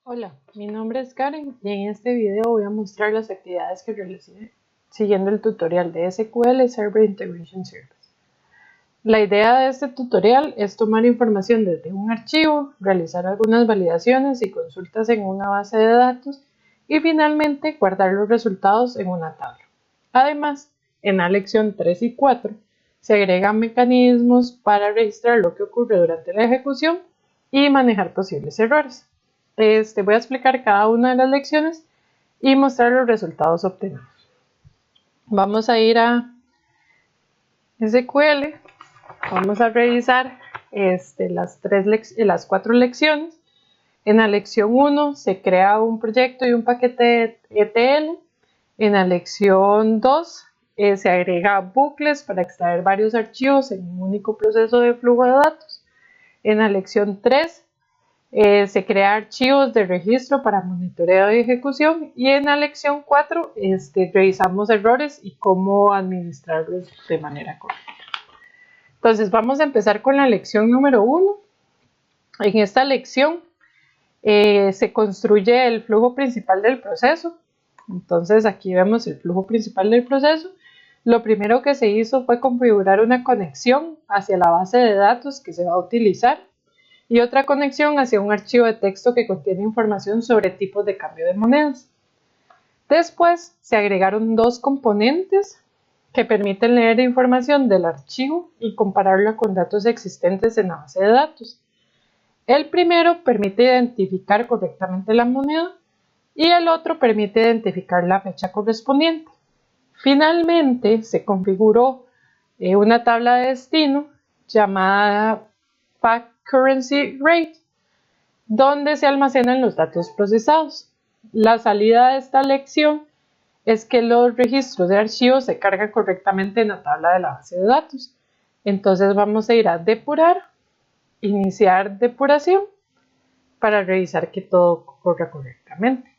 Hola, mi nombre es Karen y en este video voy a mostrar las actividades que realicé siguiendo el tutorial de SQL Server Integration Service. La idea de este tutorial es tomar información desde un archivo, realizar algunas validaciones y consultas en una base de datos y finalmente guardar los resultados en una tabla. Además, en la lección 3 y 4 se agregan mecanismos para registrar lo que ocurre durante la ejecución y manejar posibles errores. Voy a explicar cada una de las lecciones y mostrar los resultados obtenidos. Vamos a ir a SQL, vamos a revisar las 4 lecciones. En la lección 1 se crea un proyecto y un paquete ETL. En la lección 2 se agrega bucles para extraer varios archivos en un único proceso de flujo de datos. En la lección 3 se crea archivos de registro para monitoreo y ejecución, y en la lección 4 revisamos errores y cómo administrarlos de manera correcta. Entonces vamos a empezar con la lección número 1. En esta lección se construye el flujo principal del proceso. Entonces aquí vemos el flujo principal del proceso. Lo primero que se hizo fue configurar una conexión hacia la base de datos que se va a utilizar y otra conexión hacia un archivo de texto que contiene información sobre tipos de cambio de monedas. Después se agregaron dos componentes que permiten leer información del archivo y compararla con datos existentes en la base de datos. El primero permite identificar correctamente la moneda y el otro permite identificar la fecha correspondiente. Finalmente se configuró una tabla de destino llamada Fact Currency Rate, donde se almacenan los datos procesados. La salida de esta lección es que los registros de archivos se cargan correctamente en la tabla de la base de datos. Entonces vamos a ir a depurar, iniciar depuración para revisar que todo corra correctamente.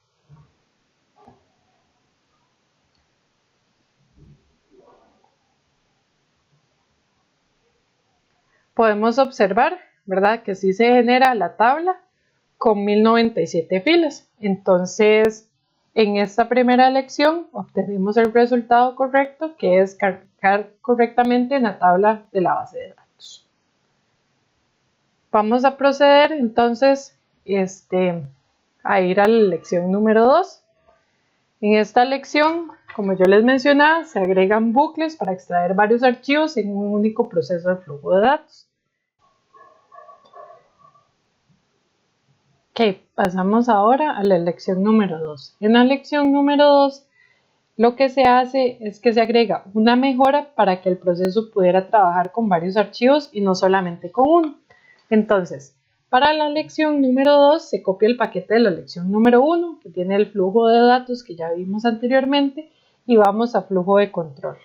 Podemos observar, ¿verdad?, que sí se genera la tabla con 1097 filas. Entonces, en esta primera lección obtenemos el resultado correcto, que es cargar correctamente en la tabla de la base de datos. Vamos a proceder entonces a ir a la lección número 2. En esta lección, como yo les mencionaba, se agregan bucles para extraer varios archivos en un único proceso de flujo de datos. Ok, pasamos ahora a la lección número 2. En la lección número 2, lo que se hace es que se agrega una mejora para que el proceso pudiera trabajar con varios archivos y no solamente con uno. Entonces, para la lección número 2 se copia el paquete de la lección número 1, que tiene el flujo de datos que ya vimos anteriormente, y vamos a flujo de control.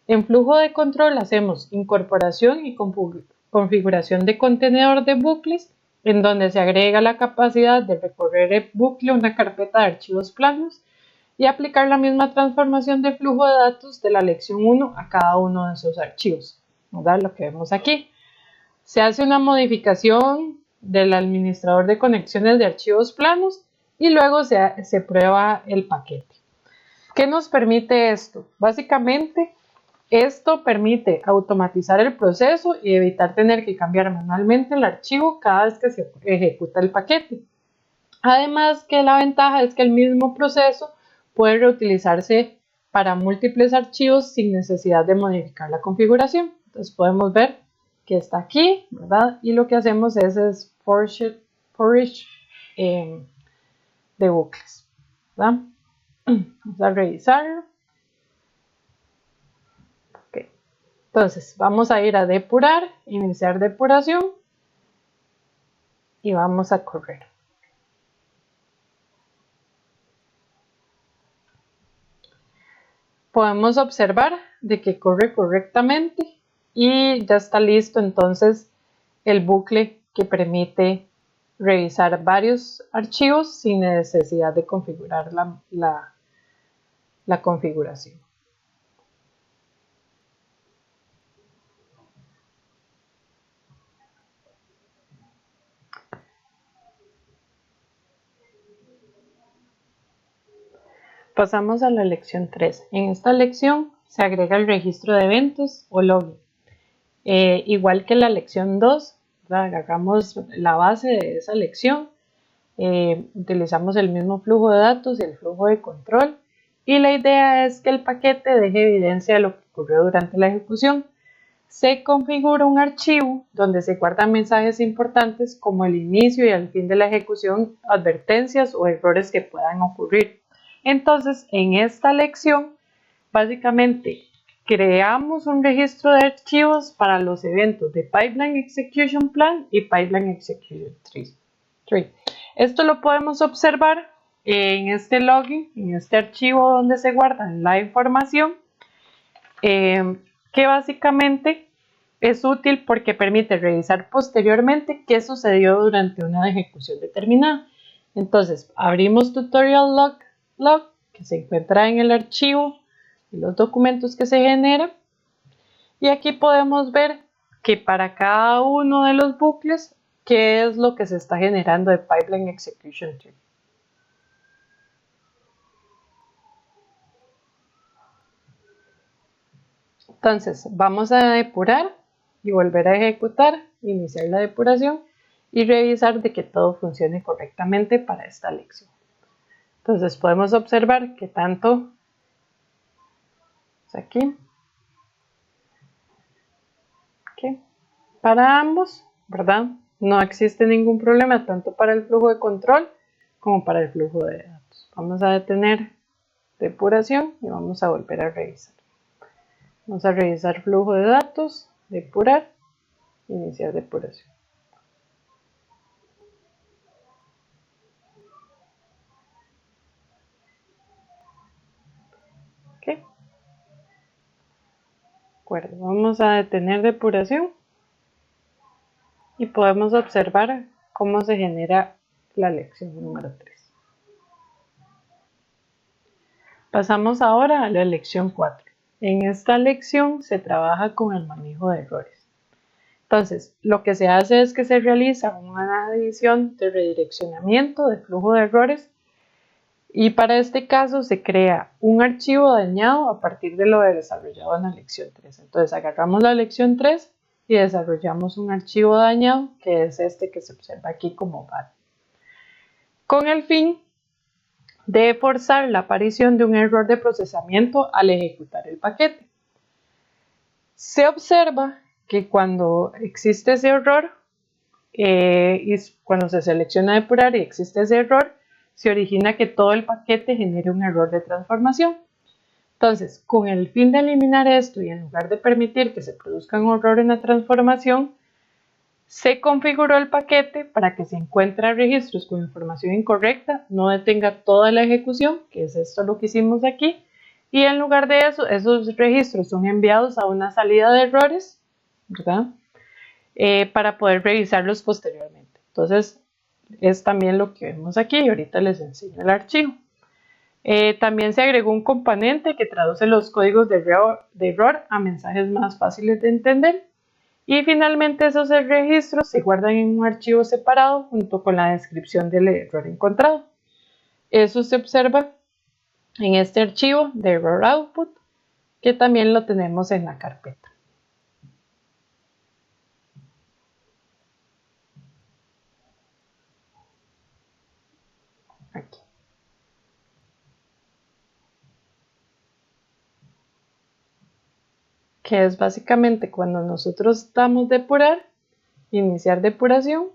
En flujo de control hacemos incorporación y configuración de contenedor de bucles, en donde se agrega la capacidad de recorrer el bucle una carpeta de archivos planos y aplicar la misma transformación de flujo de datos de la lección 1 a cada uno de esos archivos. ¿Verdad? Lo que vemos aquí. Se hace una modificación del administrador de conexiones de archivos planos y luego se prueba el paquete. ¿Qué nos permite esto? Básicamente, esto permite automatizar el proceso y evitar tener que cambiar manualmente el archivo cada vez que se ejecuta el paquete. Además, que la ventaja es que el mismo proceso puede reutilizarse para múltiples archivos sin necesidad de modificar la configuración. Entonces podemos ver que está aquí, ¿verdad? Y lo que hacemos es for each de bucles, ¿verdad? Vamos a revisarlo. Okay. Entonces vamos a ir a depurar, iniciar depuración y vamos a correr. Podemos observar de que corre correctamente y ya está listo entonces el bucle que permite revisar varios archivos sin necesidad de configurar la configuración. Pasamos a la lección 3. En esta lección se agrega el registro de eventos o login. Igual que la lección 2, agarramos la base de esa lección, utilizamos el mismo flujo de datos y el flujo de control, y la idea es que el paquete deje evidencia de lo que ocurrió durante la ejecución. Se configura un archivo donde se guardan mensajes importantes como el inicio y el fin de la ejecución, advertencias o errores que puedan ocurrir. Entonces, en esta lección, básicamente creamos un registro de archivos para los eventos de Pipeline Execution Plan y Pipeline Execution Tree. Esto lo podemos observar en este login, en este archivo donde se guarda la información, que básicamente es útil porque permite revisar posteriormente qué sucedió durante una ejecución determinada. Entonces, abrimos Tutorial Log, que se encuentra en el archivo y los documentos que se generan. Y aquí podemos ver que para cada uno de los bucles, qué es lo que se está generando de Pipeline Execution Tree. Entonces, vamos a depurar y volver a ejecutar, iniciar la depuración y revisar de que todo funcione correctamente para esta lección. Entonces, podemos observar que tanto aquí, para ambos, ¿verdad? No existe ningún problema tanto para el flujo de control como para el flujo de datos. Vamos a detener depuración y vamos a volver a revisar. Vamos a revisar flujo de datos, depurar, iniciar depuración. ¿Ok? Acuerdo. Vamos a detener depuración y podemos observar cómo se genera la lección número 3. Pasamos ahora a la lección 4. En esta lección se trabaja con el manejo de errores. Entonces, lo que se hace es que se realiza una edición de redireccionamiento de flujo de errores, y para este caso se crea un archivo dañado a partir de lo desarrollado en la lección 3. Entonces, agarramos la lección 3 y desarrollamos un archivo dañado, que es este que se observa aquí como bad, con el fin de forzar la aparición de un error de procesamiento al ejecutar el paquete. Se observa que cuando existe ese error, y cuando se selecciona depurar y existe ese error, se origina que todo el paquete genere un error de transformación. Entonces, con el fin de eliminar esto y en lugar de permitir que se produzca un error en la transformación, se configuró el paquete para que si encuentra registros con información incorrecta, no detenga toda la ejecución, que es esto lo que hicimos aquí, y en lugar de eso, esos registros son enviados a una salida de errores, ¿verdad? Para poder revisarlos posteriormente. Entonces, es también lo que vemos aquí y ahorita les enseño el archivo. También se agregó un componente que traduce los códigos de error a mensajes más fáciles de entender. Y finalmente esos registros se guardan en un archivo separado junto con la descripción del error encontrado. Eso se observa en este archivo de error output, que también lo tenemos en la carpeta. Aquí. Que es básicamente cuando nosotros damos depurar, iniciar depuración,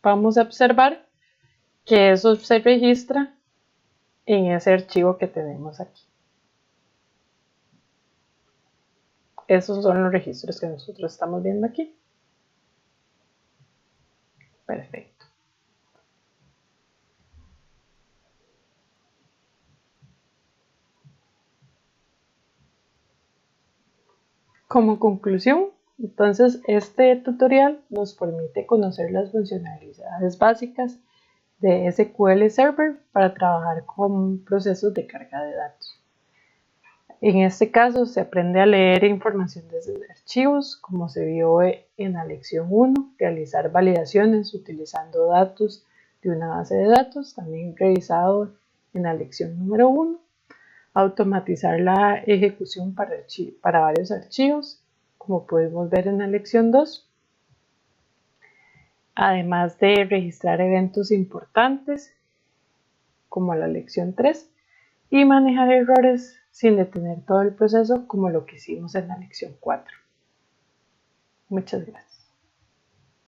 vamos a observar que eso se registra en ese archivo que tenemos aquí. Esos son los registros que nosotros estamos viendo aquí. Perfecto. Como conclusión, entonces este tutorial nos permite conocer las funcionalidades básicas de SQL Server para trabajar con procesos de carga de datos. En este caso se aprende a leer información desde archivos, como se vio en la lección 1, realizar validaciones utilizando datos de una base de datos, también revisado En la lección número 1, automatizar la ejecución para varios archivos, como pudimos ver en la lección 2. Además de registrar eventos importantes, como la lección 3, y manejar errores sin detener todo el proceso, como lo que hicimos en la lección 4. Muchas gracias.